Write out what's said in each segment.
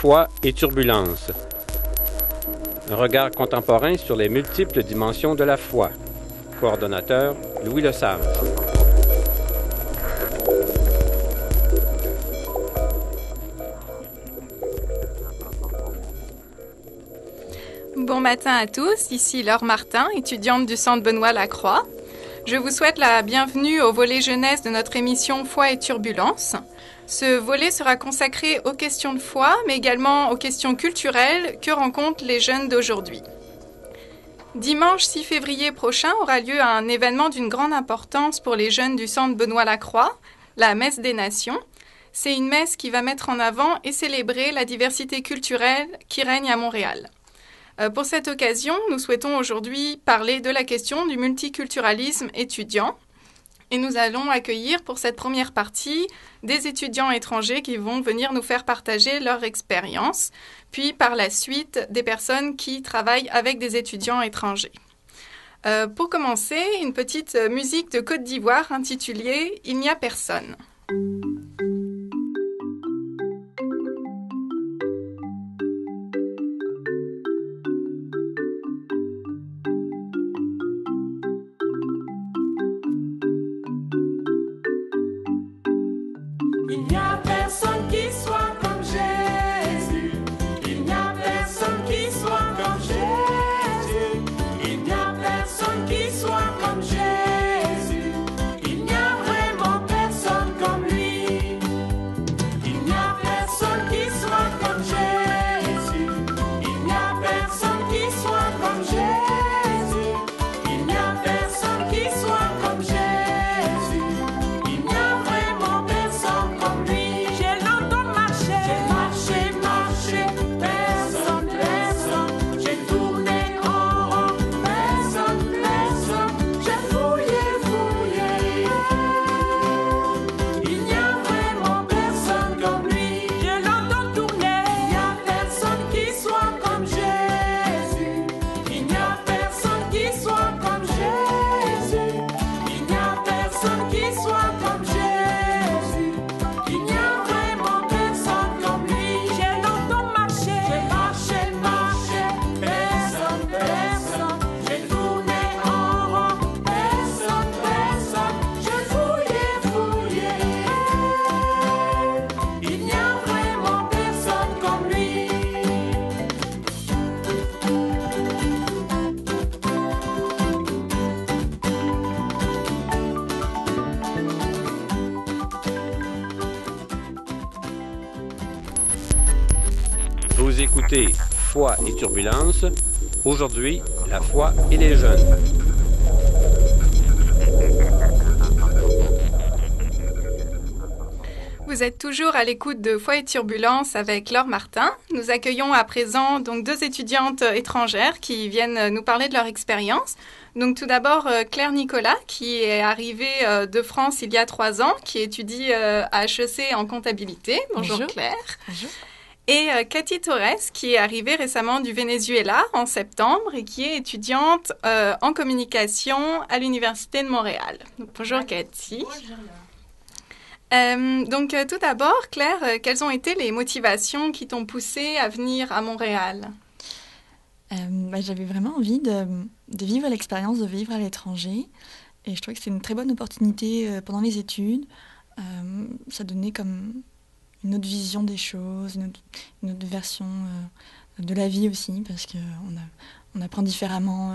Foi et turbulence. Un regard contemporain sur les multiples dimensions de la foi. Coordonnateur, Louis Lesage. Bon matin à tous, ici Laure Martin, étudiante du Centre Benoît Lacroix. Je vous souhaite la bienvenue au volet jeunesse de notre émission Foi et turbulence. Ce volet sera consacré aux questions de foi, mais également aux questions culturelles que rencontrent les jeunes d'aujourd'hui. Dimanche 6 février prochain aura lieu un événement d'une grande importance pour les jeunes du Centre Benoît Lacroix, la Messe des Nations. C'est une messe qui va mettre en avant et célébrer la diversité culturelle qui règne à Montréal. Pour cette occasion, nous souhaitons aujourd'hui parler de la question du multiculturalisme étudiant. Et nous allons accueillir pour cette première partie des étudiants étrangers qui vont venir nous faire partager leur expérience, puis par la suite des personnes qui travaillent avec des étudiants étrangers. Pour commencer, une petite musique de Côte d'Ivoire intitulée « Il n'y a personne ». Vous écoutez Foi et turbulence. Aujourd'hui, la foi et les jeunes. Vous êtes toujours à l'écoute de Foi et turbulence avec Laure Martin. Nous accueillons à présent donc deux étudiantes étrangères qui viennent nous parler de leur expérience. Donc tout d'abord Claire Nicolas qui est arrivée de France il y a 3 ans, qui étudie à HEC en comptabilité. Bonjour Claire. Bonjour. Et Cathy Torres, qui est arrivée récemment du Venezuela en septembre et qui est étudiante en communication à l'Université de Montréal. Donc, bonjour Cathy. Donc tout d'abord, Claire, quelles ont été les motivations qui t'ont poussée à venir à Montréal? J'avais vraiment envie de vivre l'expérience de vivre à l'étranger et je trouvais que c'était une très bonne opportunité pendant les études. Ça donnait comme une autre vision des choses, une autre version de la vie aussi, parce qu'on apprend différemment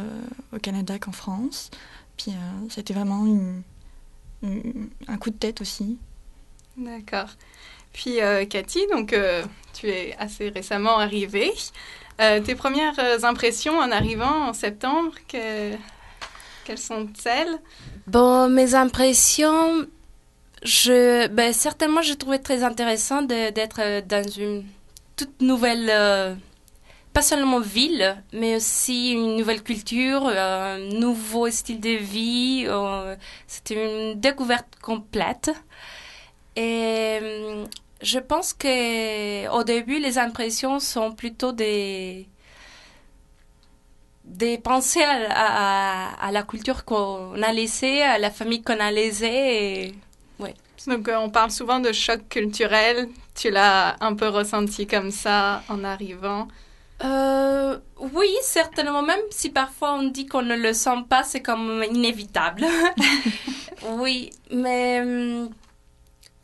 au Canada qu'en France. Puis ça a été vraiment un coup de tête aussi. D'accord. Puis Cathy, donc tu es assez récemment arrivée. Tes premières impressions en arrivant en septembre, quelles sont-elles? Bon, mes impressions... certainement, je trouvais très intéressant d'être dans une toute nouvelle, pas seulement ville, mais aussi une nouvelle culture, un nouveau style de vie. C'était une découverte complète. Et je pense qu'au début, les impressions sont plutôt des pensées à la culture qu'on a laissée, à la famille qu'on a laissée. Donc, on parle souvent de choc culturel. Tu l'as un peu ressenti comme ça en arrivant? Oui, certainement. Même si parfois on dit qu'on ne le sent pas, c'est comme inévitable. Oui, mais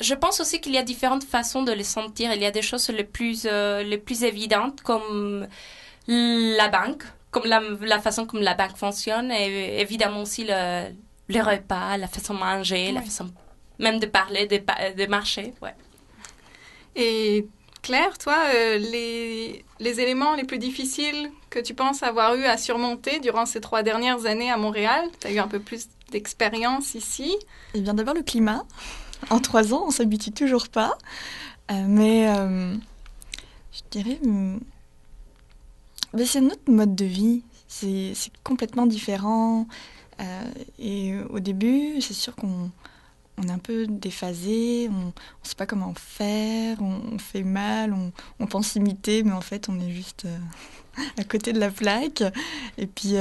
je pense aussi qu'il y a différentes façons de les sentir. Il y a des choses les plus évidentes, comme la banque, comme la façon comme la banque fonctionne, et évidemment aussi le repas, la façon de manger, la façon même de parler, de marcher. Ouais. Et Claire, toi, les éléments les plus difficiles que tu penses avoir eu à surmonter durant ces 3 dernières années à Montréal, tu as eu un peu plus d'expérience ici. Eh bien, d'abord le climat. En 3 ans, on s'habitue toujours pas. Mais je dirais, c'est un autre mode de vie. C'est complètement différent. Et au début, c'est sûr qu'on est un peu déphasé, on ne sait pas comment faire, on fait mal, on pense imiter, mais en fait, on est juste à côté de la plaque. Et puis,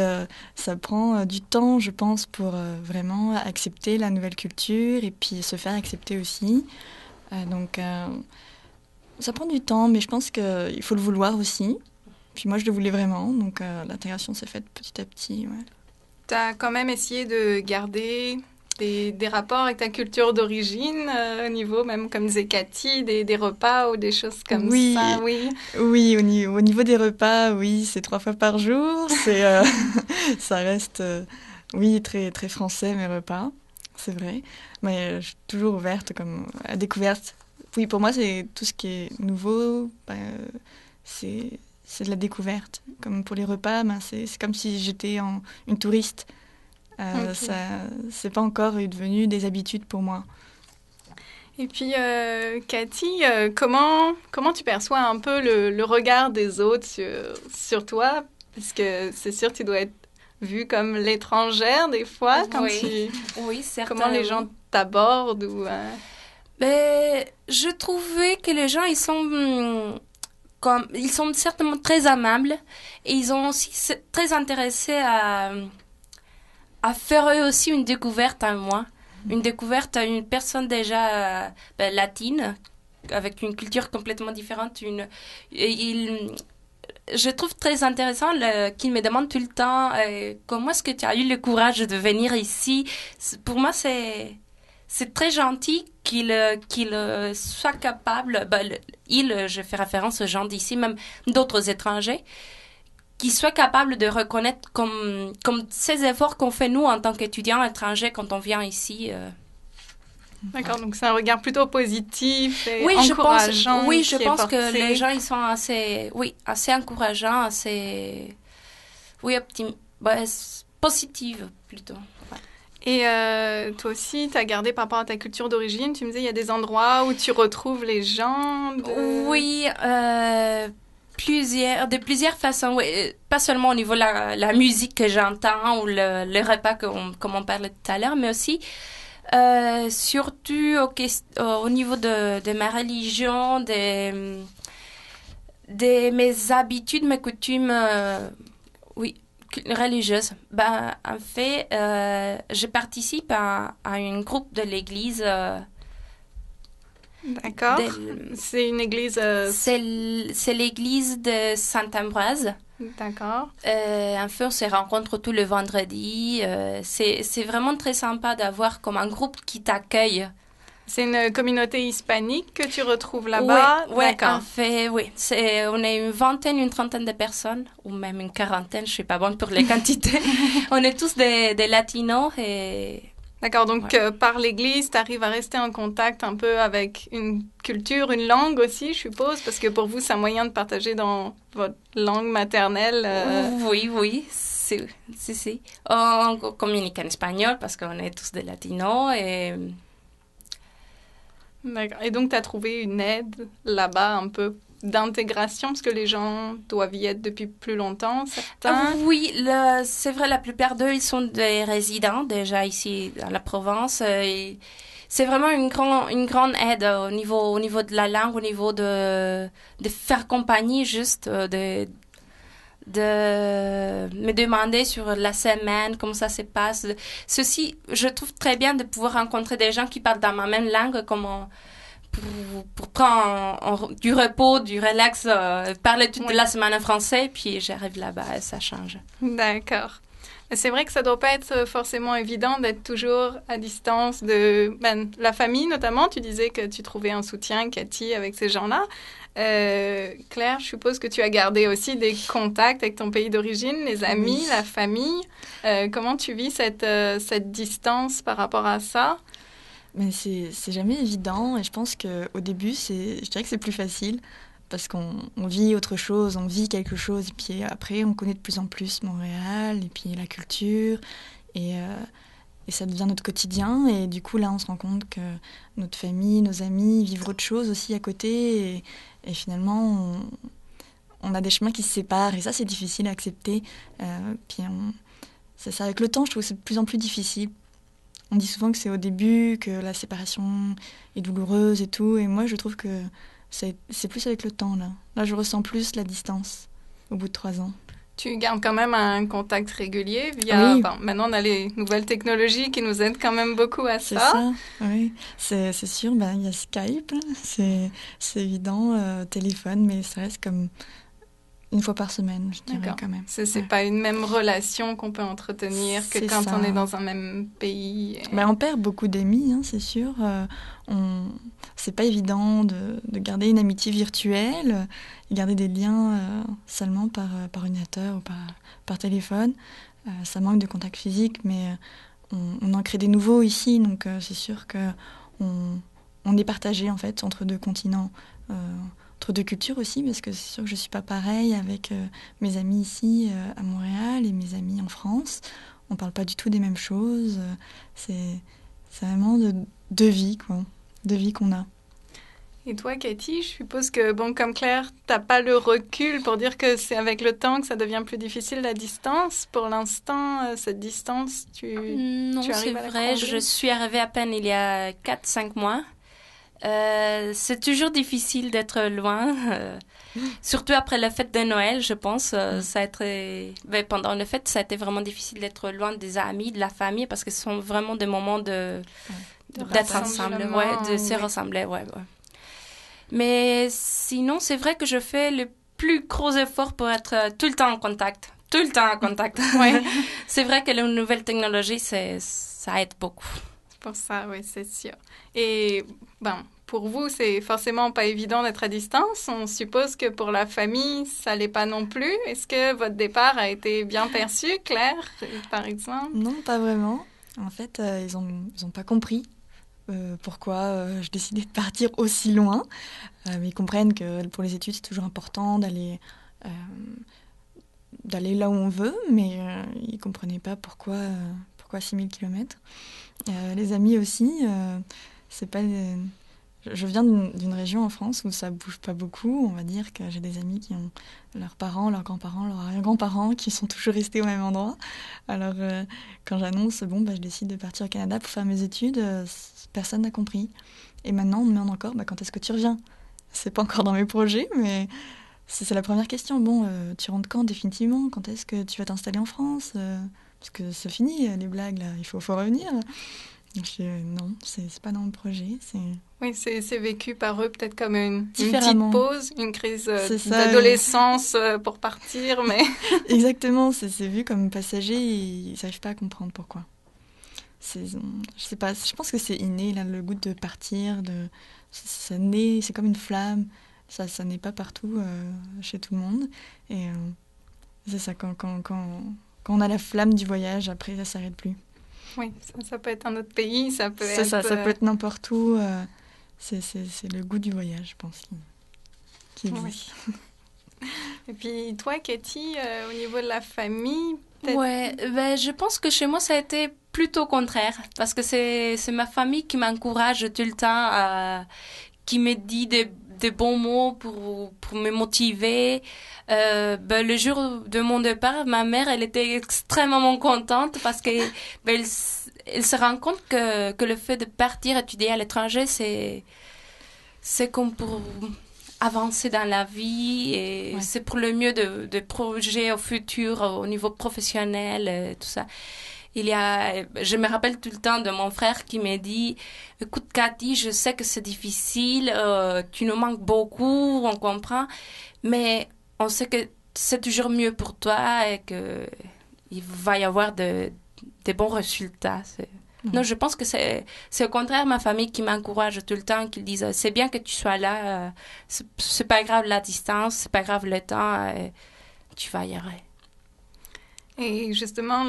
ça prend du temps, je pense, pour vraiment accepter la nouvelle culture et puis se faire accepter aussi. Donc, ça prend du temps, mais je pense qu'il faut le vouloir aussi. Puis moi, je le voulais vraiment, donc l'intégration s'est faite petit à petit. Ouais. Tu as quand même essayé de garder des rapports avec ta culture d'origine, au niveau, même comme disait Cathy, des repas ou des choses comme ça, oui. Oui, au niveau des repas, oui, c'est 3 fois par jour. Ça reste, oui, très, très français, mes repas, c'est vrai. Mais je suis toujours ouverte à découverte. Oui, pour moi, c'est tout ce qui est nouveau, c'est de la découverte. Comme pour les repas, c'est comme si j'étais une touriste. Okay. Ça, c'est pas encore devenu des habitudes pour moi. Et puis, Cathy, comment tu perçois un peu le regard des autres sur toi? Parce que c'est sûr que tu dois être vue comme l'étrangère des fois. Oui, certainement. Comment les gens t'abordent ou, je trouvais que les gens, ils sont certainement très aimables et ils sont aussi très intéressés à faire eux aussi une découverte à moi. Une découverte à une personne déjà latine, avec une culture complètement différente. Je trouve très intéressant qu'ils me demandent tout le temps comment est-ce que tu as eu le courage de venir ici. Pour moi, c'est très gentil qu'il soit capable, je fais référence aux gens d'ici, même d'autres étrangers, qui soit capable de reconnaître comme ces efforts qu'on fait nous en tant qu'étudiants étrangers quand on vient ici. D'accord, donc c'est un regard plutôt positif et encourageant. Je pense que les gens ils sont assez encourageants, assez positifs plutôt. Et toi aussi, tu as gardé par rapport à ta culture d'origine, tu me disais il y a des endroits où tu retrouves les gens. Oui. De plusieurs façons, oui. Pas seulement au niveau de la musique que j'entends ou le repas comme on parlait tout à l'heure, mais aussi surtout au niveau de ma religion, de mes habitudes, mes coutumes, religieuses. En fait, je participe à un groupe de l'église. D'accord. C'est une église... C'est l'église de Saint-Ambroise. D'accord. En fait, on se rencontre tous les vendredis. C'est vraiment très sympa d'avoir comme un groupe qui t'accueille. C'est une communauté hispanique que tu retrouves là-bas? Oui, en fait, oui. On est une trentaine de personnes, ou même une quarantaine, je ne suis pas bonne pour les quantités. On est tous des latinos et... D'accord, donc par l'Église, tu arrives à rester en contact un peu avec une culture, une langue aussi, je suppose, parce que pour vous, c'est un moyen de partager dans votre langue maternelle. Oui, si. On communique en espagnol parce qu'on est tous des latinos et... D'accord, et donc tu as trouvé une aide là-bas un peu d'intégration, parce que les gens doivent y être depuis plus longtemps, certains. Oui, c'est vrai, la plupart d'eux, ils sont des résidents déjà ici dans la province. C'est vraiment une grande aide au niveau de la langue, au niveau de faire compagnie juste, de de me demander sur la semaine comment ça se passe. Ceci, je trouve très bien de pouvoir rencontrer des gens qui parlent dans ma même langue, pour prendre du repos, du relax, parler toute la semaine en français, puis j'arrive là-bas et ça change. D'accord. C'est vrai que ça doit pas être forcément évident d'être toujours à distance de la famille, notamment. Tu disais que tu trouvais un soutien, Cathy, avec ces gens-là. Claire, je suppose que tu as gardé aussi des contacts avec ton pays d'origine, les amis, la famille. Comment tu vis cette distance par rapport à ça? Mais c'est jamais évident et je pense qu'au début, je dirais que c'est plus facile parce qu'on vit autre chose, on vit quelque chose et puis après on connaît de plus en plus Montréal et puis la culture et ça devient notre quotidien et du coup là on se rend compte que notre famille, nos amis vivent autre chose aussi à côté et finalement on a des chemins qui se séparent et ça c'est difficile à accepter. Puis c'est ça, avec le temps je trouve que c'est de plus en plus difficile. On dit souvent que c'est au début, que la séparation est douloureuse et tout. Et moi, je trouve que c'est plus avec le temps, là. Là, je ressens plus la distance au bout de 3 ans. Tu gardes quand même un contact régulier via... Oui. Maintenant, on a les nouvelles technologies qui nous aident quand même beaucoup à ça. C'est ça, oui. C'est sûr, il y a Skype, c'est évident, téléphone, mais ça reste comme... Une fois par semaine, je dirais quand même. C'est pas une même relation qu'on peut entretenir que quand on est dans un même pays. On perd beaucoup d'amis, hein, c'est sûr. C'est pas évident de garder une amitié virtuelle, garder des liens seulement par ordinateur ou par téléphone. Ça manque de contact physique, mais on en crée des nouveaux ici, donc c'est sûr qu'on est partagé en fait entre 2 continents. Entre 2 cultures aussi, parce que c'est sûr que je ne suis pas pareille avec mes amis ici à Montréal et mes amis en France. On ne parle pas du tout des mêmes choses. C'est vraiment 2 vies, quoi. 2 vies qu'on a. Et toi, Cathy, je suppose que, comme Claire, tu n'as pas le recul pour dire que c'est avec le temps que ça devient plus difficile la distance. Pour l'instant, cette distance, Non, tu arrives c'est à la vrai. combler? Je suis arrivée à peine il y a 4-5 mois. C'est toujours difficile d'être loin, surtout après la fête de Noël, je pense. Ça a été, pendant la fête, ça a été vraiment difficile d'être loin des amis, de la famille, parce que ce sont vraiment des moments d'être ensemble, de se rassembler. Mais sinon, c'est vrai que je fais le plus gros effort pour être tout le temps en contact. Tout le temps en contact. C'est vrai que les nouvelles technologies, ça aide beaucoup. Pour ça, oui, c'est sûr. Et pour vous, c'est forcément pas évident d'être à distance. On suppose que pour la famille, ça l'est pas non plus. Est-ce que votre départ a été bien perçu, Claire, par exemple? Non, pas vraiment. En fait, ils ont pas compris pourquoi je décidais de partir aussi loin. Mais ils comprennent que pour les études, c'est toujours important d'aller là où on veut, mais ils comprenaient pas pourquoi 6000 km. Les amis aussi, c'est pas... Je viens d'une région en France où ça bouge pas beaucoup. On va dire que j'ai des amis qui ont leurs parents, leurs grands-parents, leurs arrière-grands-parents qui sont toujours restés au même endroit. Alors, quand j'annonce, je décide de partir au Canada pour faire mes études, personne n'a compris. Et maintenant, on me demande encore, quand est-ce que tu reviens? C'est pas encore dans mes projets, mais c'est la première question. Tu rentres quand définitivement? Quand est-ce que tu vas t'installer en France? Parce que c'est fini, les blagues, là, il faut revenir. Non, c'est pas dans le projet. Oui, c'est vécu par eux peut-être comme une petite pause, une crise d'adolescence pour partir, mais... Exactement, c'est vu comme passager et ils n'arrivent pas à comprendre pourquoi. Je sais pas, je pense que c'est inné, là, le goût de partir, ça naît, c'est comme une flamme, ça naît pas partout chez tout le monde. Et c'est ça, quand on a la flamme du voyage, après ça s'arrête plus. Oui, ça peut être un autre pays, ça peut être... Ça peut être n'importe où. C'est le goût du voyage, je pense, qui existe. Oui. Et puis toi, Cathy, au niveau de la famille, je pense que chez moi, ça a été plutôt contraire, parce que c'est ma famille qui m'encourage tout le temps, qui me dit des bons mots pour me motiver. Le jour de mon départ, ma mère, elle était extrêmement contente parce que elle se rend compte que le fait de partir étudier à l'étranger, c'est comme pour avancer dans la vie et c'est pour le mieux de projets au futur, au niveau professionnel, tout ça. Je me rappelle tout le temps de mon frère qui me dit « Écoute Cathy, je sais que c'est difficile, tu nous manques beaucoup, on comprend, mais on sait que c'est toujours mieux pour toi et qu'il va y avoir des bons résultats. » Non, je pense que c'est au contraire ma famille qui m'encourage tout le temps, qui disent « C'est bien que tu sois là, c'est pas grave la distance, c'est pas grave le temps, tu vas y arriver. » Et justement,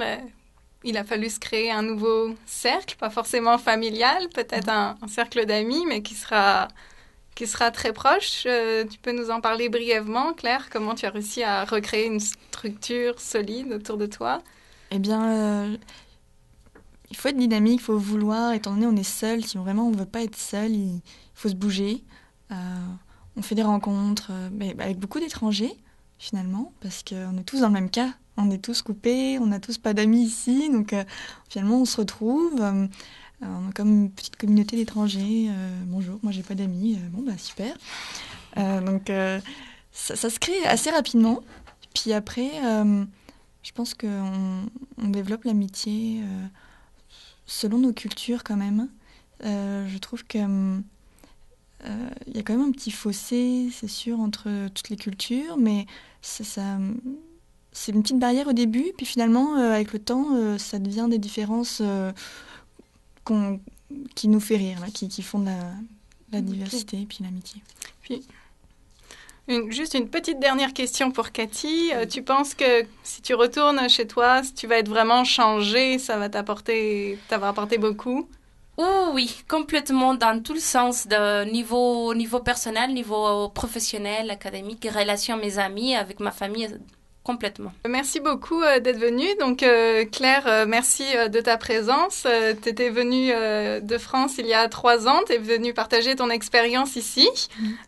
il a fallu se créer un nouveau cercle, pas forcément familial, peut-être un cercle d'amis, mais qui sera très proche. Tu peux nous en parler brièvement, Claire? Comment tu as réussi à recréer une structure solide autour de toi? Eh bien, il faut être dynamique, il faut vouloir. Étant donné on est seul, si vraiment on ne veut pas être seul, il faut se bouger. On fait des rencontres avec beaucoup d'étrangers, finalement, parce qu'on est tous dans le même cas. On est tous coupés, on n'a tous pas d'amis ici, donc finalement on se retrouve. On est comme une petite communauté d'étrangers. Bonjour, moi j'ai pas d'amis. Super. Donc ça se crée assez rapidement. Puis après, je pense qu'on développe l'amitié selon nos cultures quand même. Je trouve que y a quand même un petit fossé, c'est sûr, entre toutes les cultures, mais c'est une petite barrière au début, puis finalement, avec le temps, ça devient des différences qui nous fait rire, là, qui font de la diversité et puis l'amitié. Puis, juste une petite dernière question pour Cathy. Tu penses que si tu retournes chez toi, si tu vas être vraiment changée, ça va t'avoir apporté beaucoup? Oh, oui, complètement, dans tout le sens, de niveau personnel, niveau professionnel, académique, relation avec mes amis, avec ma famille. Complètement. Merci beaucoup d'être venue. Donc, Claire, merci de ta présence. Tu étais venue de France il y a 3 ans. Tu es venue partager ton expérience ici.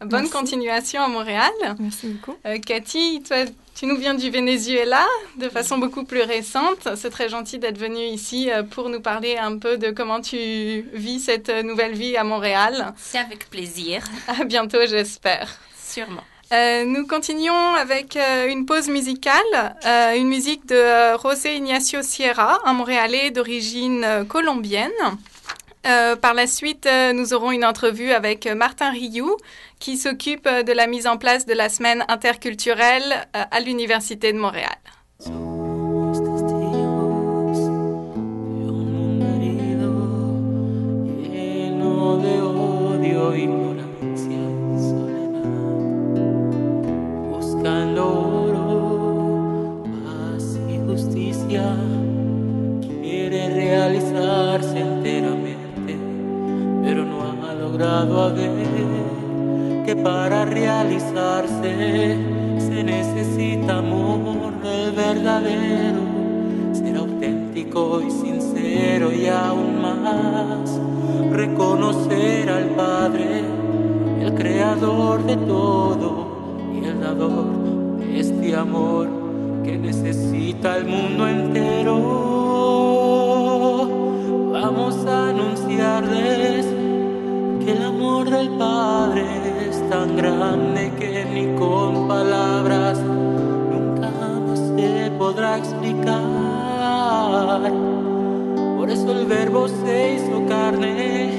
Bonne continuation à Montréal. Merci beaucoup. Cathy, toi, tu nous viens du Venezuela de façon beaucoup plus récente. C'est très gentil d'être venue ici pour nous parler un peu de comment tu vis cette nouvelle vie à Montréal. C'est avec plaisir. À bientôt, j'espère. Sûrement. Nous continuons avec une pause musicale, une musique de José Ignacio Sierra, un Montréalais d'origine colombienne. Par la suite, nous aurons une entrevue avec Martin Rioux, qui s'occupe de la mise en place de la semaine interculturelle à l'Université de Montréal. A ver que para realizarse se necesita amor del verdadero, ser auténtico y sincero y aún más reconocer al Padre, el creador de todo y el dador de este amor que necesita el mundo entero. Vamos a anunciarles que el amor del Padre es tan grande que ni con palabras nunca más se podrá explicar. Por eso el Verbo se hizo carne,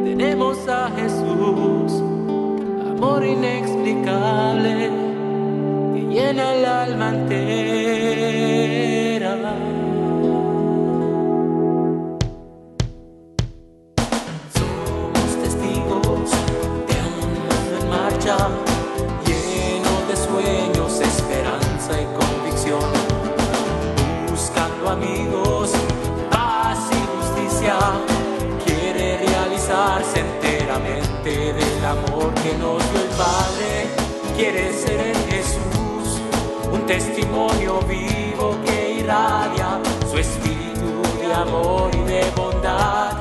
tenemos a Jesús, amor inexplicable que llena el alma entera. Lleno de sueños, esperanza y convicción, buscando amigos, paz y justicia, quiere realizarse enteramente del amor que nos dio el Padre, quiere ser en Jesús un testimonio vivo que irradia su espíritu de amor y de bondad,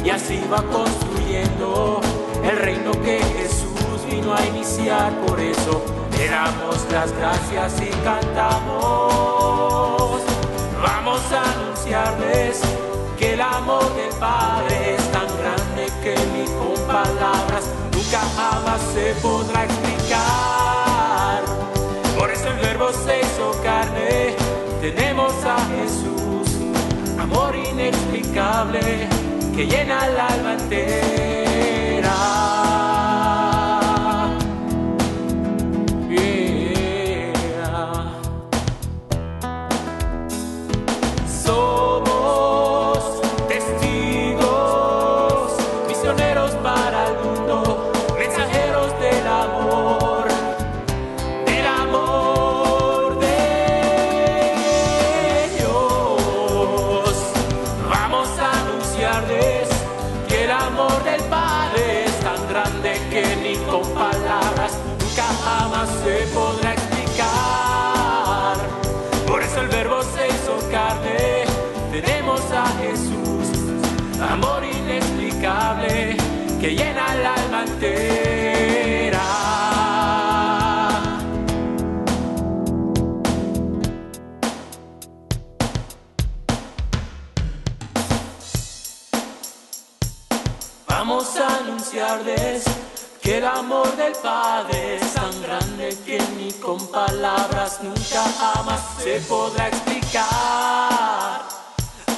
y así va construyendo el reino que Jesús vino a iniciar. Por eso le damos las gracias y cantamos. Vamos a anunciarles que el amor del Padre es tan grande que ni con palabras nunca jamás se podrá explicar. que llena el alma entera. Somos testigos, misioneros para el mundo, mensajeros del amor de Dios. Vamos a anunciarles que el amor del Padre es tan grande que ni con palabras nunca jamás se podrá explicar. Por eso el Verbo se hizo carne, tenemos a Jesús, amor inexplicable que llena el alma entera. Vamos a anunciarles que el amor del Padre es tan grande que ni con palabras nunca jamás se podrá explicar.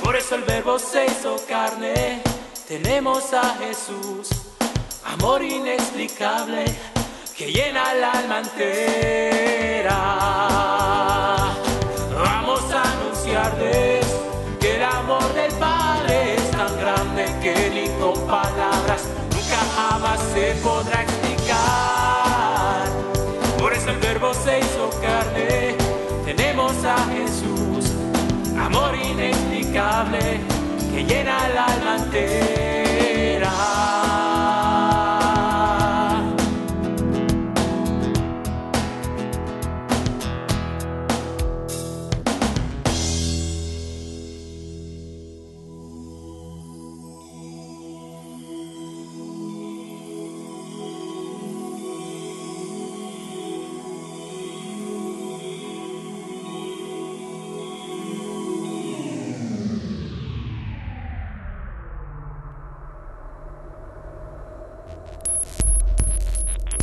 Por eso el Verbo se hizo carne, tenemos a Jesús, amor inexplicable que llena el alma entera. Vamos a anunciarles que el amor del Padre es tan grande que ni con palabras nunca jamás se podrá explicar. Por eso el Verbo se hizo carne, tenemos a Jesús, amor inexplicable que llena el alma entera.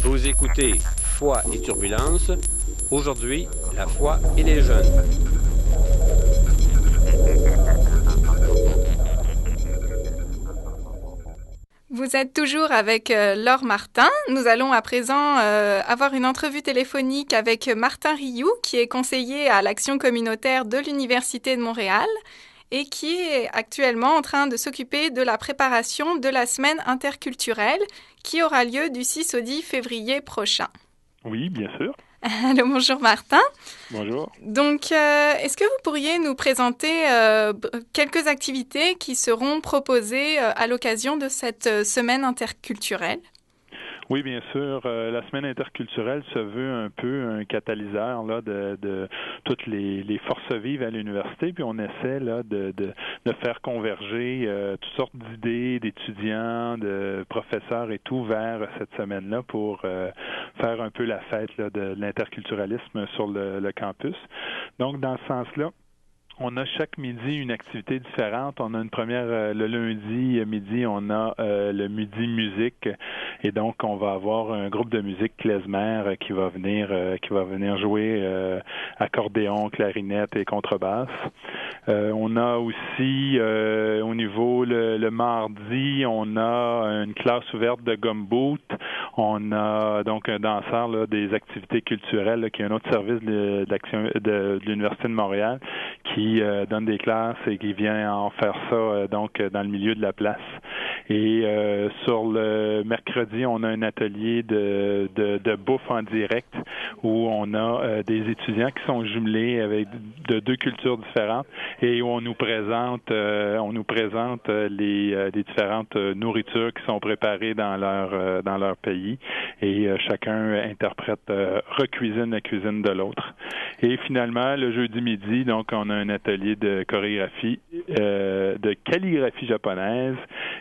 Vous écoutez Foi et Turbulence. Aujourd'hui, la foi et les jeunes. Vous êtes toujours avec Laure Martin. Nous allons à présent avoir une entrevue téléphonique avec Martin Rioux, qui est conseiller à l'action communautaire de l'Université de Montréal et qui est actuellement en train de s'occuper de la préparation de la semaine interculturelle qui aura lieu du 6 au 10 février prochain. Oui, bien sûr. Allô, bonjour Martin. Bonjour. Donc, est-ce que vous pourriez nous présenter quelques activités qui seront proposées à l'occasion de cette semaine interculturelle? Oui, bien sûr. La semaine interculturelle se veut un peu un catalyseur là de toutes les forces vives à l'université, puis on essaie là de faire converger toutes sortes d'idées d'étudiants, de professeurs et tout vers cette semaine-là pour faire un peu la fête là, de l'interculturalisme sur le campus. Donc, dans ce sens-là, on a chaque midi une activité différente. On a une première le lundi midi, on a le midi musique, et donc on va avoir un groupe de musique klezmer qui va venir jouer accordéon, clarinette et contrebasse. On a aussi au niveau le mardi, on a une classe ouverte de gumboot. On a donc un danseur là, des activités culturelles là, qui est un autre service de l'Université de Montréal qui donne des classes et qui vient en faire ça donc dans le milieu de la place. Et sur le mercredi, on a un atelier de bouffe en direct où on a des étudiants qui sont jumelés avec de deux cultures différentes et où on nous présente les différentes nourritures qui sont préparées dans leur pays, et chacun interprète recuisine la cuisine de l'autre. Et finalement, le jeudi midi, donc on a un atelier de chorégraphie, de calligraphie japonaise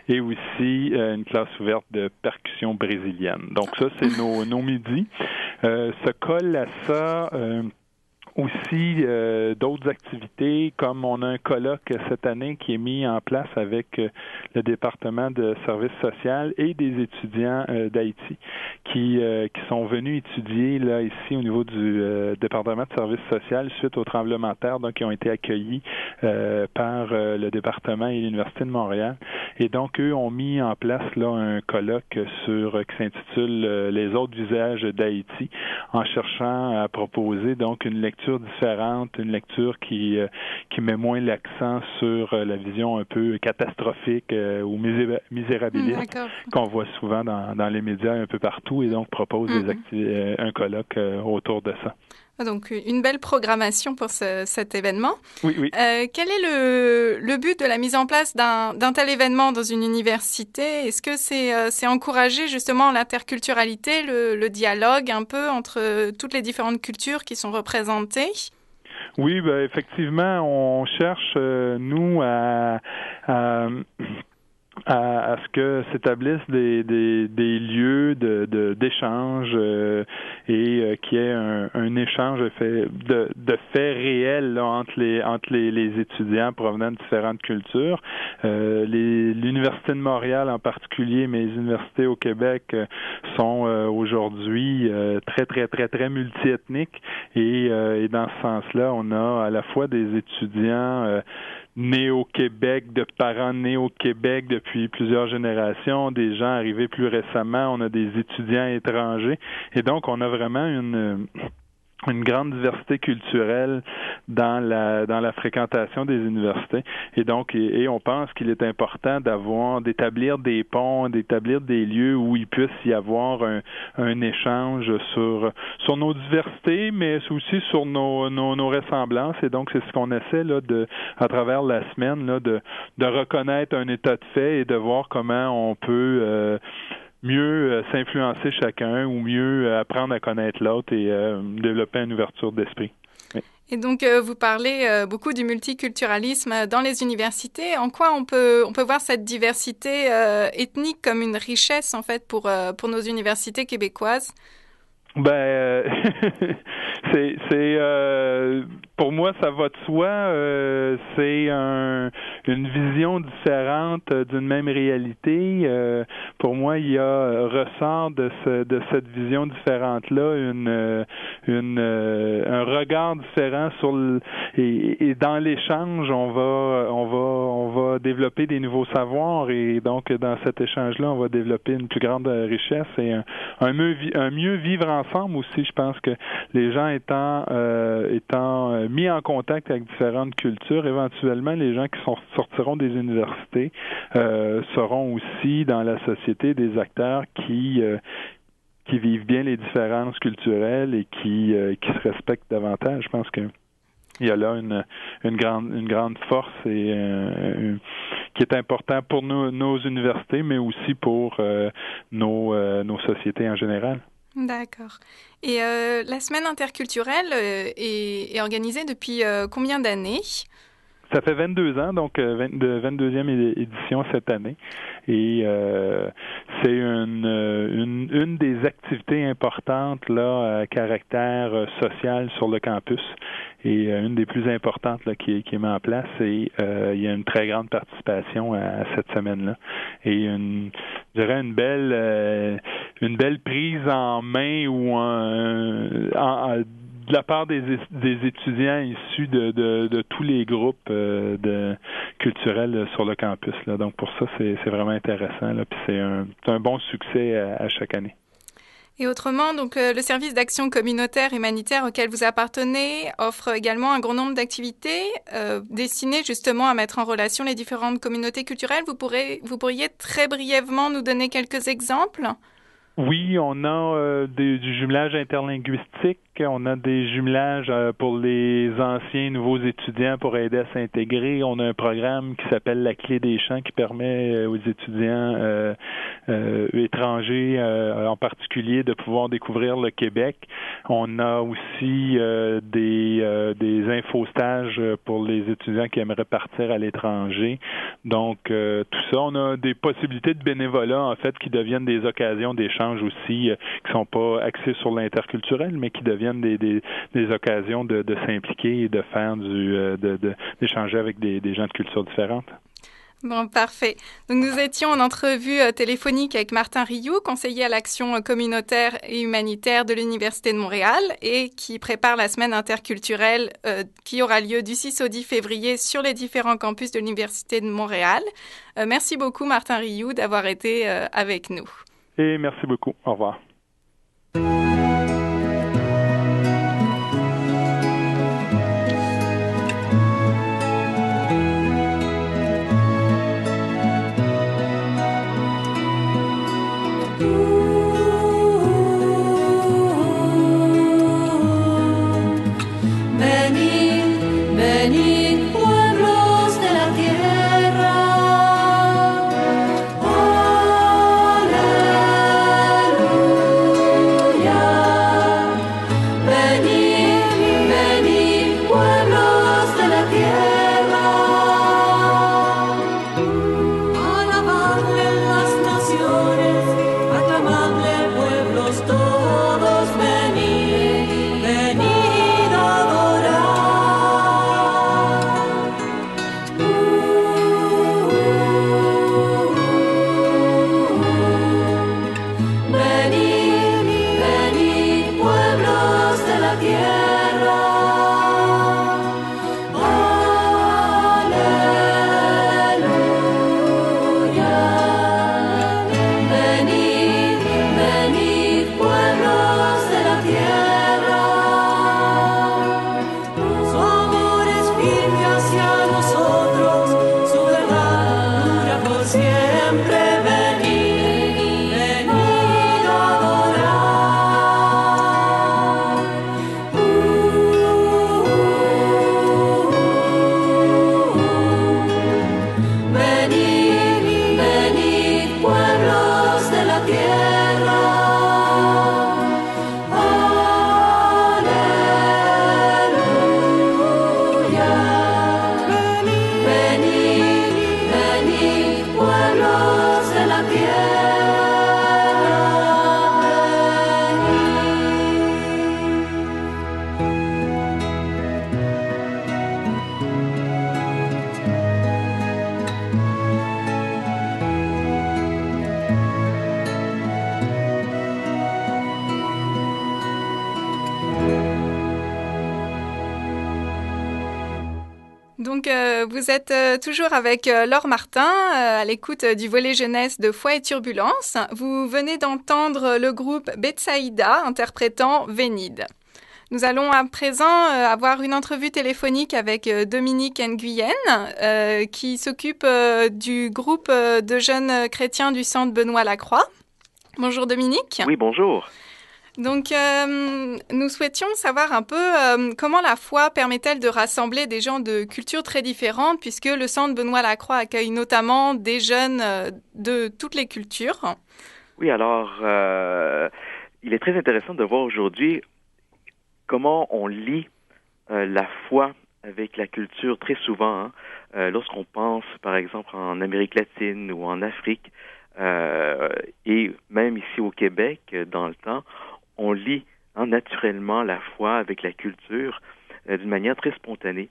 et aussi une classe ouverte de percussion brésilienne. Donc ça, c'est nos midis. Se colle à ça aussi d'autres activités, comme on a un colloque cette année qui est mis en place avec le département de services sociaux et des étudiants d'Haïti qui sont venus étudier là ici au niveau du département de services sociaux suite au tremblement de terre, donc qui ont été accueillis par le département et l'Université de Montréal. Et donc, eux ont mis en place là un colloque qui s'intitule Les autres visages d'Haïti, en cherchant à proposer donc une lecture différente, une lecture qui met moins l'accent sur la vision un peu catastrophique ou misérabiliste qu'on voit souvent dans les médias un peu partout, et donc propose un colloque autour de ça. Donc, une belle programmation pour cet événement. Oui. Quel est le but de la mise en place d'un tel événement dans une université? Est-ce que c'est encourager justement l'interculturalité, le dialogue un peu entre toutes les différentes cultures qui sont représentées? Oui, ben, effectivement, on cherche, nous, à ce que s'établissent des lieux d'échange et qu'il y ait un échange de faits réels là, entre les étudiants provenant de différentes cultures. L'Université de Montréal en particulier, mais les universités au Québec sont aujourd'hui très multiethniques et dans ce sens-là, on a à la fois des étudiants nés au Québec, de parents nés au Québec depuis plusieurs générations, des gens arrivés plus récemment, on a des étudiants étrangers, et donc on a vraiment une grande diversité culturelle dans la fréquentation des universités, et donc et on pense qu'il est important d'établir des ponts, d'établir des lieux où il puisse y avoir un échange sur nos diversités, mais aussi sur nos ressemblances, et donc c'est ce qu'on essaie là à travers la semaine là de reconnaître un état de fait et de voir comment on peut mieux s'influencer chacun ou mieux apprendre à connaître l'autre et développer une ouverture d'esprit. Oui. Et donc, vous parlez beaucoup du multiculturalisme dans les universités. En quoi on peut voir cette diversité ethnique comme une richesse, en fait, pour nos universités québécoises? Ben, pour moi, ça va de soi. C'est une vision différente d'une même réalité. Pour moi, il ressort de cette vision différente-là un regard différent et dans l'échange, on va développer des nouveaux savoirs, et donc dans cet échange-là, on va développer une plus grande richesse et un mieux vivre ensemble aussi. Je pense que les gens étant mis en contact avec différentes cultures, éventuellement les gens qui sortiront des universités seront aussi dans la société des acteurs qui vivent bien les différences culturelles et qui se respectent davantage. Je pense que il y a là une grande force et qui est important pour nos universités, mais aussi pour nos sociétés en général. D'accord. Et la semaine interculturelle est organisée depuis combien d'années? Ça fait 22 ans, donc 22e édition cette année. Et c'est une des activités importantes là à caractère social sur le campus. Et une des plus importantes là, qui est mise en place, et il y a une très grande participation à cette semaine-là. Et je dirais une belle prise en main ou de la part des étudiants issus de tous les groupes culturels sur le campus. Là. Donc pour ça, c'est vraiment intéressant. Là, puis c'est un bon succès à chaque année. Et autrement, donc le service d'action communautaire et humanitaire auquel vous appartenez offre également un grand nombre d'activités destinées justement à mettre en relation les différentes communautés culturelles. Vous pourriez très brièvement nous donner quelques exemples? Oui, on a du jumelage interlinguistique, on a des jumelages pour les anciens et nouveaux étudiants pour aider à s'intégrer. On a un programme qui s'appelle La Clé des Champs qui permet aux étudiants étrangers en particulier de pouvoir découvrir le Québec. On a aussi des infostages pour les étudiants qui aimeraient partir à l'étranger. Donc tout ça, on a des possibilités de bénévolat en fait qui deviennent des occasions d'échange d'échange aussi qui sont pas axés sur l'interculturel, mais qui deviennent des occasions de s'impliquer et de faire d'échanger avec des gens de cultures différentes. Bon, parfait. Donc, nous étions en entrevue téléphonique avec Martin Rioux, conseiller à l'action communautaire et humanitaire de l'Université de Montréal et qui prépare la semaine interculturelle qui aura lieu du 6 au 10 février sur les différents campus de l'Université de Montréal. Merci beaucoup, Martin Rioux, d'avoir été avec nous. Et merci beaucoup. Au revoir. Donc, vous êtes toujours avec Laure Martin à l'écoute du volet jeunesse de Foi et Turbulence. Vous venez d'entendre le groupe Betsaïda interprétant Vénide. Nous allons à présent avoir une entrevue téléphonique avec Dominique Nguyen, qui s'occupe du groupe de jeunes chrétiens du Centre Benoît Lacroix. Bonjour Dominique. Oui, bonjour. Donc, nous souhaitions savoir un peu comment la foi permet-elle de rassembler des gens de cultures très différentes, puisque le Centre Benoît Lacroix accueille notamment des jeunes de toutes les cultures. Oui, alors, il est très intéressant de voir aujourd'hui comment on lie la foi avec la culture très souvent. Lorsqu'on pense, par exemple, en Amérique latine ou en Afrique, et même ici au Québec, dans le temps, on lie naturellement la foi avec la culture d'une manière très spontanée.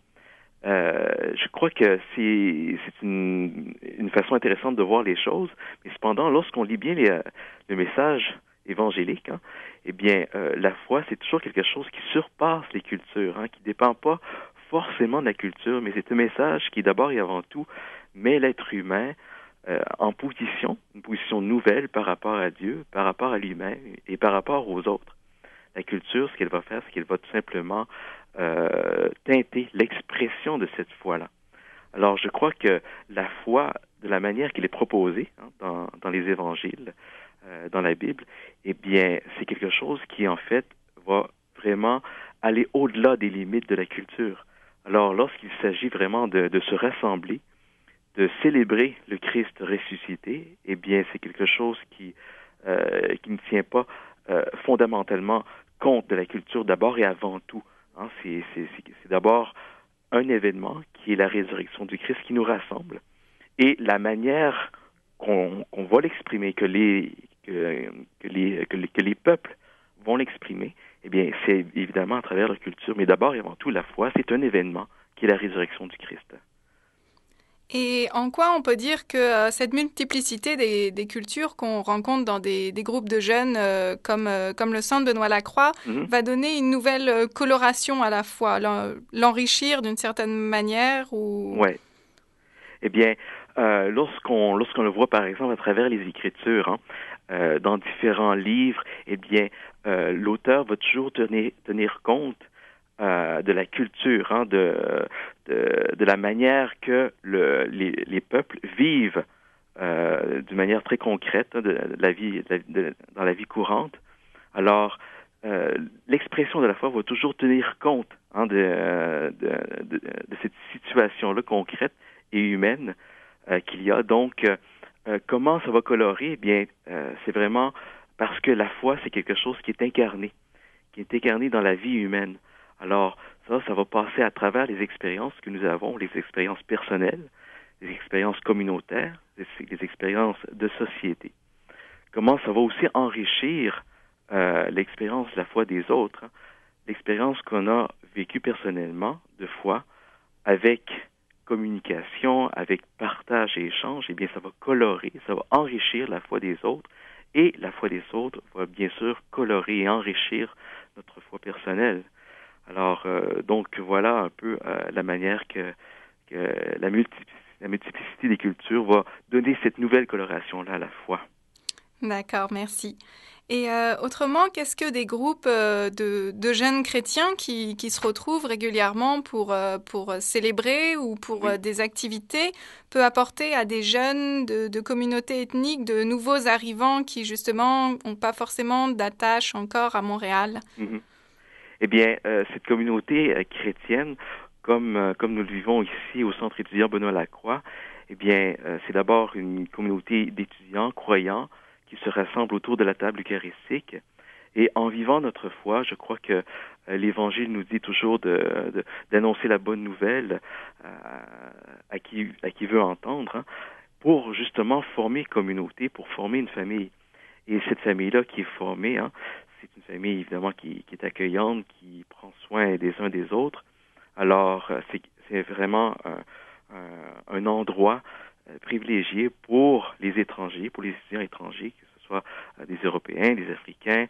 Je crois que c'est une façon intéressante de voir les choses, mais cependant, lorsqu'on lit bien le message évangélique, eh bien, la foi, c'est toujours quelque chose qui surpasse les cultures, qui ne dépend pas forcément de la culture, mais c'est un message qui, d'abord et avant tout, met l'être humain en position, une position nouvelle par rapport à Dieu, par rapport à lui-même et par rapport aux autres. La culture, ce qu'elle va faire, c'est qu'elle va tout simplement teinter l'expression de cette foi-là. Alors, je crois que la foi, de la manière qu'elle est proposée dans les évangiles, dans la Bible, eh bien, c'est quelque chose qui, en fait, va vraiment aller au-delà des limites de la culture. Alors, lorsqu'il s'agit vraiment de se rassembler, de célébrer le Christ ressuscité, eh bien, c'est quelque chose qui ne tient pas fondamentalement compte de la culture d'abord et avant tout. C'est d'abord un événement qui est la résurrection du Christ qui nous rassemble. Et la manière qu'on va l'exprimer, que que les peuples vont l'exprimer, eh bien, c'est évidemment à travers leur culture, mais d'abord et avant tout, la foi, c'est un événement qui est la résurrection du Christ. Et en quoi on peut dire que cette multiplicité des cultures qu'on rencontre dans des groupes de jeunes comme le Centre Benoît Lacroix va donner une nouvelle coloration à la foi, l'enrichir d'une certaine manière ou... Oui. Eh bien, lorsqu'on le voit par exemple à travers les Écritures, dans différents livres, eh bien, l'auteur va toujours tenir compte de la culture, de la manière que les peuples vivent d'une manière très concrète de la vie, dans la vie courante. Alors, l'expression de la foi va toujours tenir compte de cette situation-là concrète et humaine qu'il y a. Donc, comment ça va colorer? Eh bien, c'est vraiment parce que la foi, c'est quelque chose qui est incarné dans la vie humaine. Alors, ça va passer à travers les expériences que nous avons, les expériences personnelles, les expériences communautaires, les expériences de société. Comment ça va aussi enrichir l'expérience de la foi des autres, l'expérience qu'on a vécue personnellement de foi avec communication, avec partage et échange, eh bien, ça va colorer, ça va enrichir la foi des autres et la foi des autres va bien sûr colorer et enrichir notre foi personnelle. Alors, donc, voilà un peu la manière que la multiplicité des cultures va donner cette nouvelle coloration-là à la foi. D'accord, merci. Et autrement, qu'est-ce que des groupes de jeunes chrétiens qui se retrouvent régulièrement pour célébrer ou pour des activités peut apporter à des jeunes de communautés ethniques, de nouveaux arrivants qui, justement, n'ont pas forcément d'attache encore à Montréal? Mm-hmm. Eh bien, cette communauté chrétienne, comme nous le vivons ici au Centre étudiant Benoît Lacroix, eh bien, c'est d'abord une communauté d'étudiants croyants qui se rassemblent autour de la table eucharistique. Et en vivant notre foi, je crois que l'Évangile nous dit toujours d'annoncer la bonne nouvelle à qui veut entendre, pour justement former communauté, pour former une famille. Et cette famille-là qui est formée, c'est une famille évidemment qui est accueillante, qui prend soin des uns des autres. Alors, c'est vraiment un endroit privilégié pour les étrangers, pour les étudiants étrangers, que ce soit des Européens, des Africains,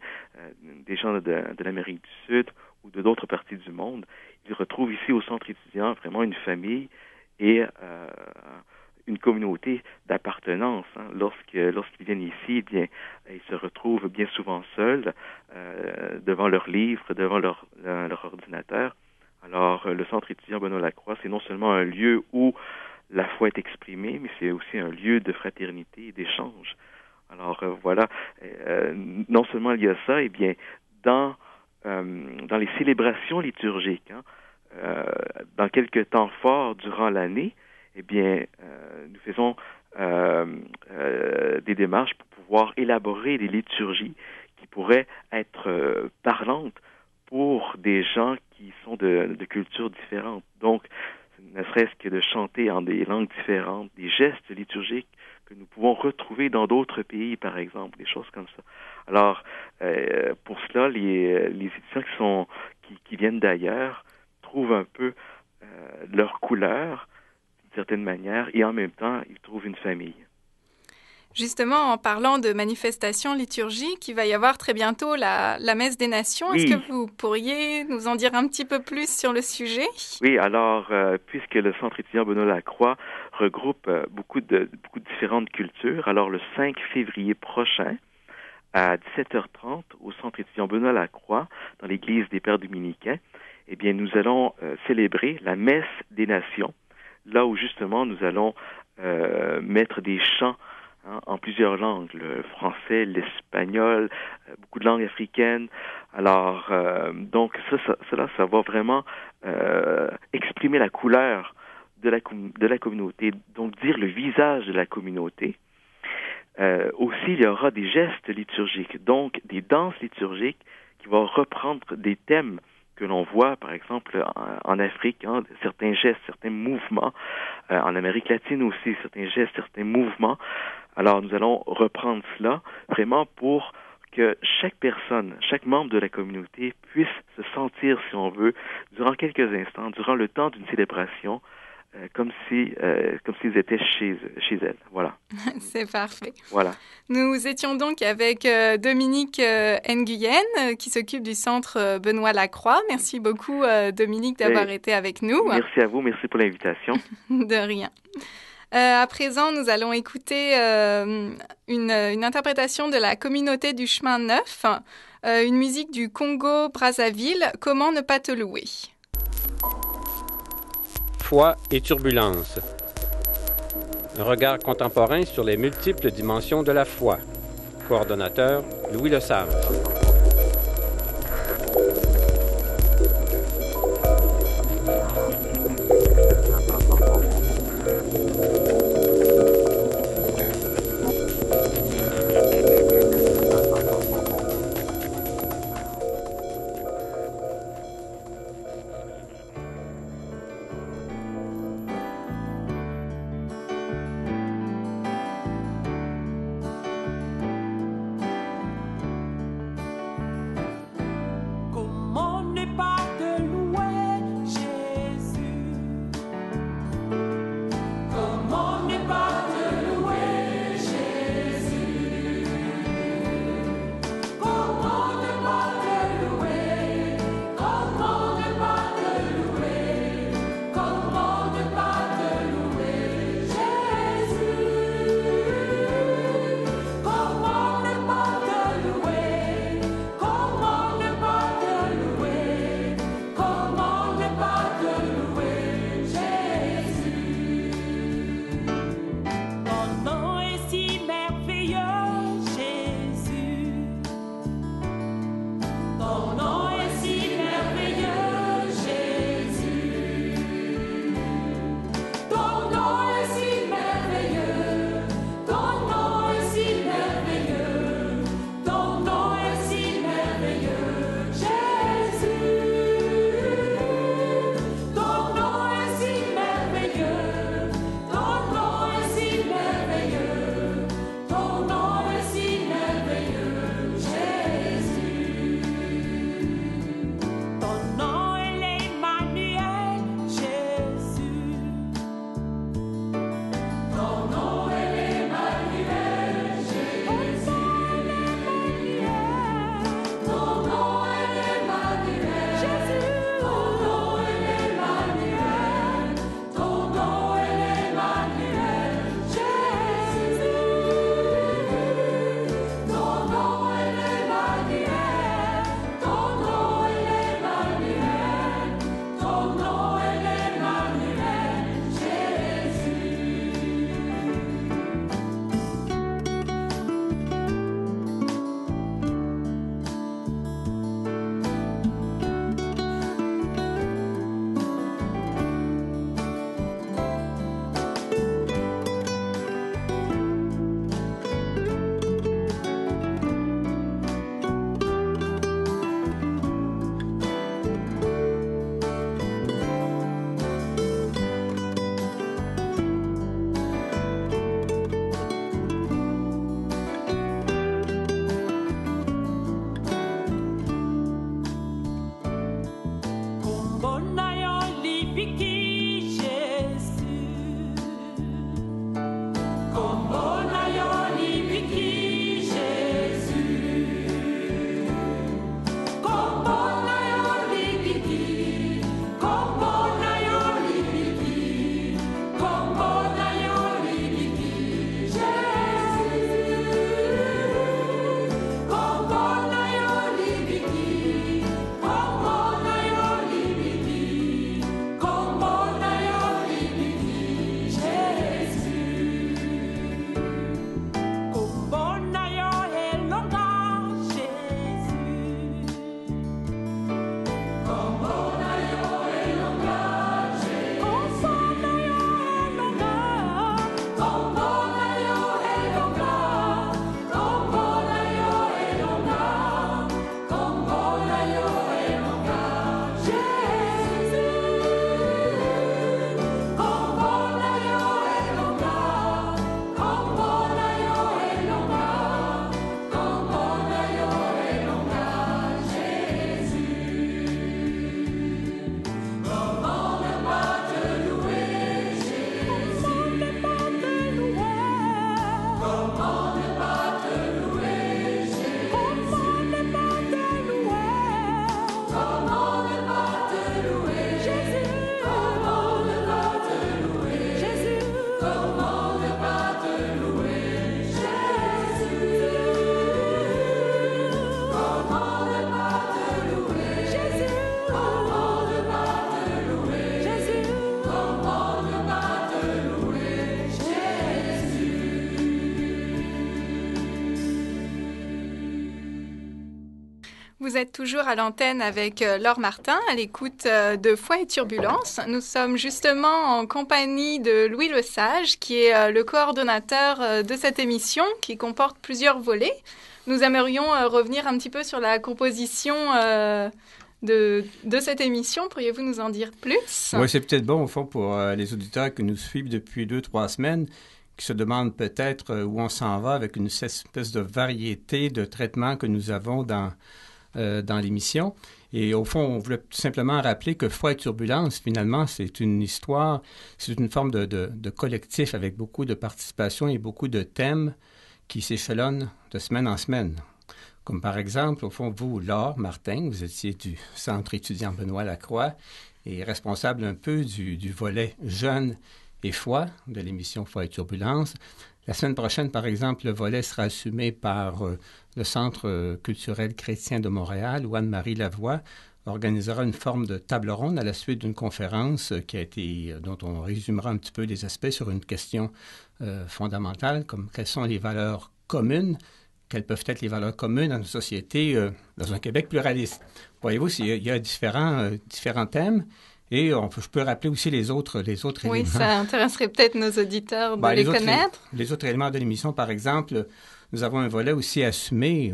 des gens de l'Amérique du Sud ou de d'autres parties du monde. Ils retrouvent ici au centre étudiant vraiment une famille et une communauté d'appartenance. Lorsqu'ils viennent ici, eh bien, ils se retrouvent bien souvent seuls devant leurs livres, devant leur ordinateur. Alors, le centre étudiant Benoît Lacroix, c'est non seulement un lieu où la foi est exprimée, mais c'est aussi un lieu de fraternité et d'échange. Alors, voilà, non seulement il y a ça, eh bien, dans les célébrations liturgiques, dans quelques temps forts durant l'année, eh bien, nous faisons des démarches pour pouvoir élaborer des liturgies qui pourraient être parlantes pour des gens qui sont de cultures différentes. Donc, ne serait-ce que de chanter en des langues différentes, des gestes liturgiques que nous pouvons retrouver dans d'autres pays, par exemple, des choses comme ça. Alors, pour cela, les étudiants qui viennent d'ailleurs trouvent un peu leur couleur, d'une certaine manière, et en même temps, ils trouvent une famille. Justement, en parlant de manifestations liturgiques, il va y avoir très bientôt la Messe des Nations. Oui. Est-ce que vous pourriez nous en dire un petit peu plus sur le sujet? Oui, alors, puisque le Centre étudiant Benoît Lacroix regroupe beaucoup de différentes cultures, alors le 5 février prochain, à 17h30, au Centre étudiant Benoît Lacroix, dans l'église des Pères dominicains, eh bien, nous allons célébrer la Messe des Nations, là où justement nous allons mettre des chants en plusieurs langues, le français, l'espagnol, beaucoup de langues africaines. Alors, donc, ça va vraiment exprimer la couleur de la communauté, donc dire le visage de la communauté. Aussi, il y aura des gestes liturgiques, donc des danses liturgiques qui vont reprendre des thèmes que l'on voit, par exemple, en Afrique, hein, certains gestes, certains mouvements, en Amérique latine aussi, certains gestes, certains mouvements. Alors, nous allons reprendre cela vraiment pour que chaque personne, chaque membre de la communauté puisse se sentir, si on veut, durant quelques instants, durant le temps d'une célébration, comme s'ils étaient chez elles. Voilà. C'est parfait. Voilà. Nous étions donc avec Dominique Nguyen, qui s'occupe du centre Benoît Lacroix. Merci beaucoup, Dominique, d'avoir été avec nous. Merci à vous, merci pour l'invitation. De rien. À présent, nous allons écouter une interprétation de la communauté du chemin neuf, une musique du Congo-Brazzaville, Comment ne pas te louer. Foi et turbulence. Un regard contemporain sur les multiples dimensions de la foi. Coordonnateur, Louis Lesage. Vous êtes toujours à l'antenne avec Laure Martin, à l'écoute de Foi et Turbulence. Nous sommes justement en compagnie de Louis Lesage, qui est le coordonnateur de cette émission, qui comporte plusieurs volets. Nous aimerions revenir un petit peu sur la composition de cette émission. Pourriez-vous nous en dire plus? Oui, c'est peut-être bon, au fond, pour les auditeurs qui nous suivent depuis 2-3 semaines, qui se demandent peut-être où on s'en va avec une espèce de variété de traitements que nous avons dans l'émission. Et au fond, on voulait tout simplement rappeler que Foi et Turbulence, finalement, c'est une histoire, c'est une forme de collectif avec beaucoup de participation et beaucoup de thèmes qui s'échelonnent de semaine en semaine. Comme par exemple, au fond, vous, Laure Martin, vous étiez du Centre étudiant Benoît Lacroix et responsable un peu du volet Jeunes et Foi de l'émission Foi et Turbulence. La semaine prochaine, par exemple, le volet sera assumé par le Centre culturel chrétien de Montréal, où Anne-Marie Lavoie organisera une forme de table ronde à la suite d'une conférence dont on résumera un petit peu les aspects sur une question fondamentale, comme quelles sont les valeurs communes, quelles peuvent être les valeurs communes dans une société, dans un Québec pluraliste. Voyez-vous, il y a différents thèmes. Et je peux rappeler aussi les autres éléments. Oui, ça intéresserait peut-être nos auditeurs de les connaître. Les autres éléments de l'émission, par exemple, nous avons un volet aussi assumé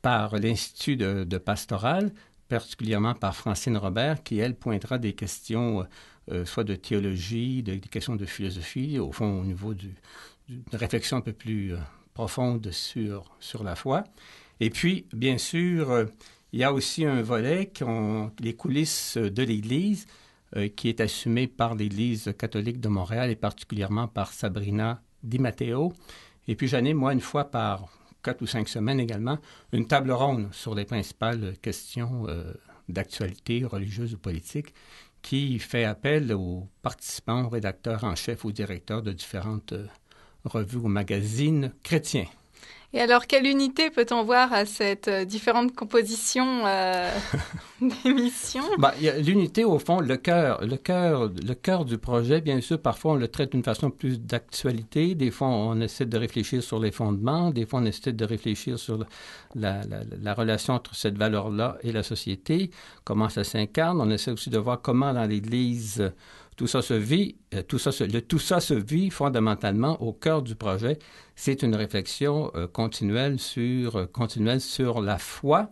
par l'Institut de pastoral, particulièrement par Francine Robert, qui, elle, pointera des questions soit de théologie, des questions de philosophie, au fond, au niveau d'une réflexion un peu plus profonde sur la foi. Et puis, bien sûr, il y a aussi un volet, les coulisses de l'Église, qui est assumé par l'Église catholique de Montréal et particulièrement par Sabrina Di Matteo. Et puis j'anime, moi, une fois par 4 ou 5 semaines également, une table ronde sur les principales questions d'actualité religieuse ou politique qui fait appel aux participants, aux rédacteurs en chef, aux directeurs de différentes revues ou magazines chrétiens. Et alors, quelle unité peut-on voir à cette différente composition d'émissions? Il y a l'unité, au fond, le cœur du projet. Bien sûr, parfois, on le traite d'une façon plus d'actualité. Des fois, on essaie de réfléchir sur les fondements. Des fois, on essaie de réfléchir sur la relation entre cette valeur-là et la société, comment ça s'incarne. On essaie aussi de voir comment, dans l'Église, tout ça se vit. Tout ça se vit fondamentalement au cœur du projet. C'est une réflexion continuelle sur la foi.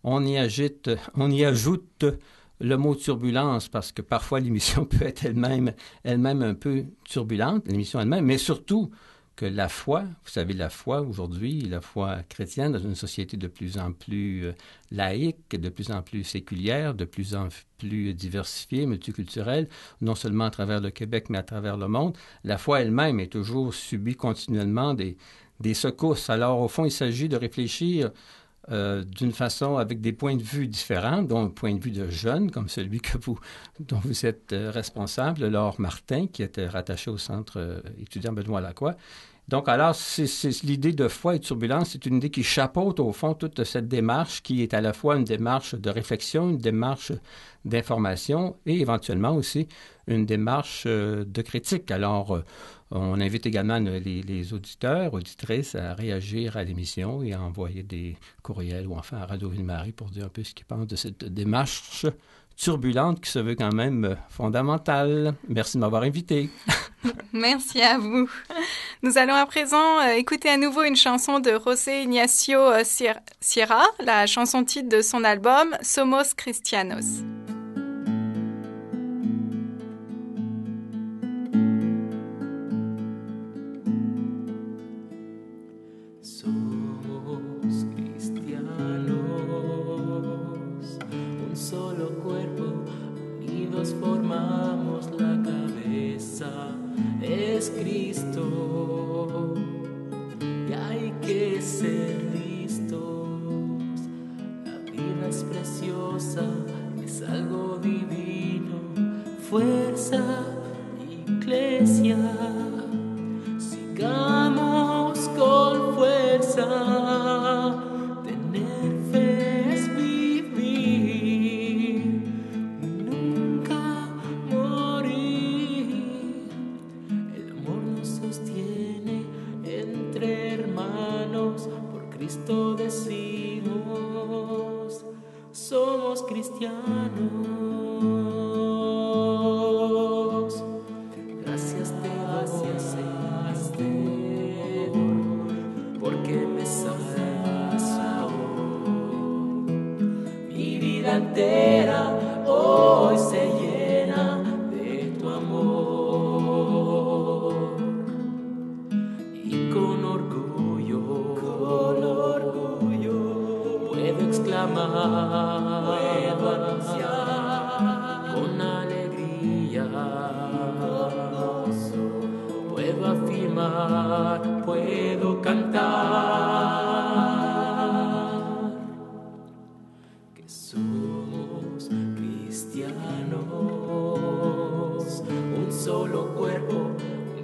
On y ajoute le mot turbulence parce que parfois l'émission peut être elle-même un peu turbulente, l'émission elle-même, mais surtout que la foi, vous savez, la foi aujourd'hui, la foi chrétienne dans une société de plus en plus laïque, de plus en plus séculière, de plus en plus diversifiée, multiculturelle, non seulement à travers le Québec, mais à travers le monde, la foi elle-même est toujours subie continuellement des secousses. Alors, au fond, il s'agit de réfléchir d'une façon avec des points de vue différents, dont un point de vue de jeune, comme celui dont vous êtes responsable, Laure Martin, qui était rattachée au Centre étudiant Benoît Lacroix. Donc, alors, c'est l'idée de foi et de turbulence, c'est une idée qui chapeaute, au fond, toute cette démarche qui est à la fois une démarche de réflexion, une démarche d'information et éventuellement aussi une démarche de critique. Alors, on invite également les auditeurs, auditrices à réagir à l'émission et à envoyer des courriels ou enfin à Radio Ville-Marie pour dire un peu ce qu'ils pensent de cette démarche turbulente qui se veut quand même fondamentale. Merci de m'avoir invité. Merci à vous. Nous allons à présent écouter à nouveau une chanson de José Ignacio Sierra, la chanson titre de son album Somos Cristianos. Formamos la cabeza, es Cristo, y hay que ser listos. La vida es preciosa, es algo divino, fuerza, iglesia, sigamos con fuerza. Tener fe es vivir, nunca morir. El amor nos sostiene entre hermanos, por Cristo decimos. cristianos. Gracias te doy, Señor, porque me salvas hoy. Mi vida entera hoy se llena de tu amor. Y con orgullo puedo exclamar, puedo anunciar con alegría, puedo afirmar, puedo cantar que somos cristianos, un solo cuerpo,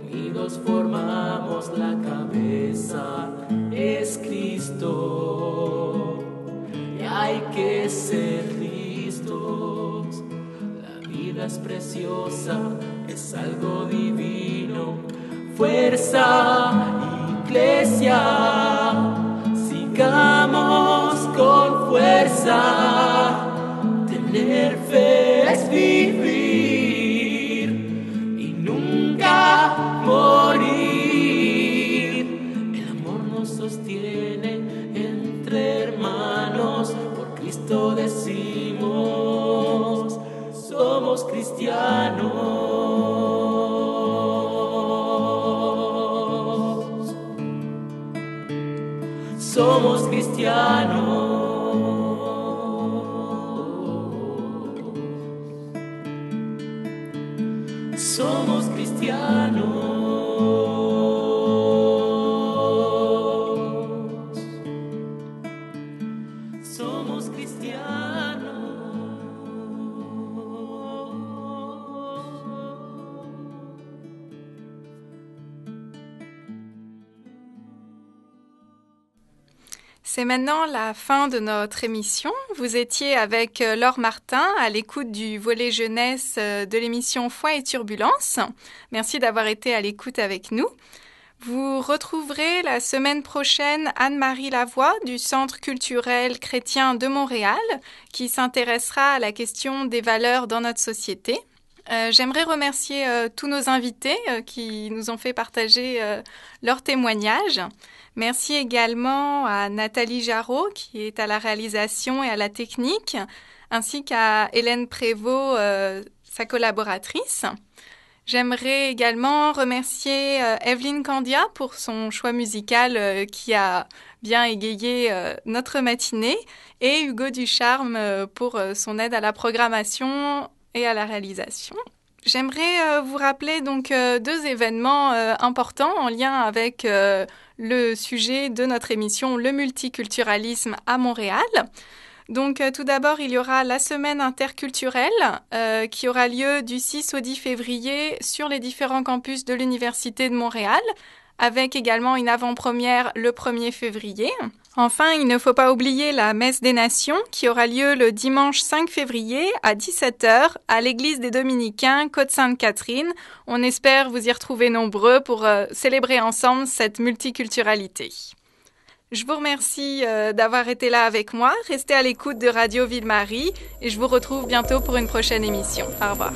unidos formamos la cabeza, es Cristo. Y hay que ser listos, la vida es preciosa, es algo divino. Fuerza, iglesia, sigamos con fuerza. Tener fe es vivir y nunca morir. El amor nos sostiene entre hermanos, por Cristo decimos, somos cristianos. Somos cristianos. Somos cristianos. Somos cristianos. C'est maintenant la fin de notre émission. Vous étiez avec Laure Martin à l'écoute du volet jeunesse de l'émission Foi et Turbulence. Merci d'avoir été à l'écoute avec nous. Vous retrouverez la semaine prochaine Anne-Marie Lavoie du Centre culturel chrétien de Montréal qui s'intéressera à la question des valeurs dans notre société. J'aimerais remercier tous nos invités qui nous ont fait partager leurs témoignages. Merci également à Nathalie Jarreau qui est à la réalisation et à la technique, ainsi qu'à Hélène Prévost, sa collaboratrice. J'aimerais également remercier Evelyne Candia pour son choix musical qui a bien égayé notre matinée et Hugo Ducharme pour son aide à la programmation et à la réalisation. J'aimerais vous rappeler donc deux événements importants en lien avec le sujet de notre émission, le multiculturalisme à Montréal. Donc tout d'abord, il y aura la semaine interculturelle qui aura lieu du 6 au 10 février sur les différents campus de l'Université de Montréal, avec également une avant-première le 1er février. Enfin, il ne faut pas oublier la Messe des Nations qui aura lieu le dimanche 5 février à 17h à l'église des Dominicains Côte-Sainte-Catherine. On espère vous y retrouver nombreux pour célébrer ensemble cette multiculturalité. Je vous remercie d'avoir été là avec moi. Restez à l'écoute de Radio Ville-Marie et je vous retrouve bientôt pour une prochaine émission. Au revoir.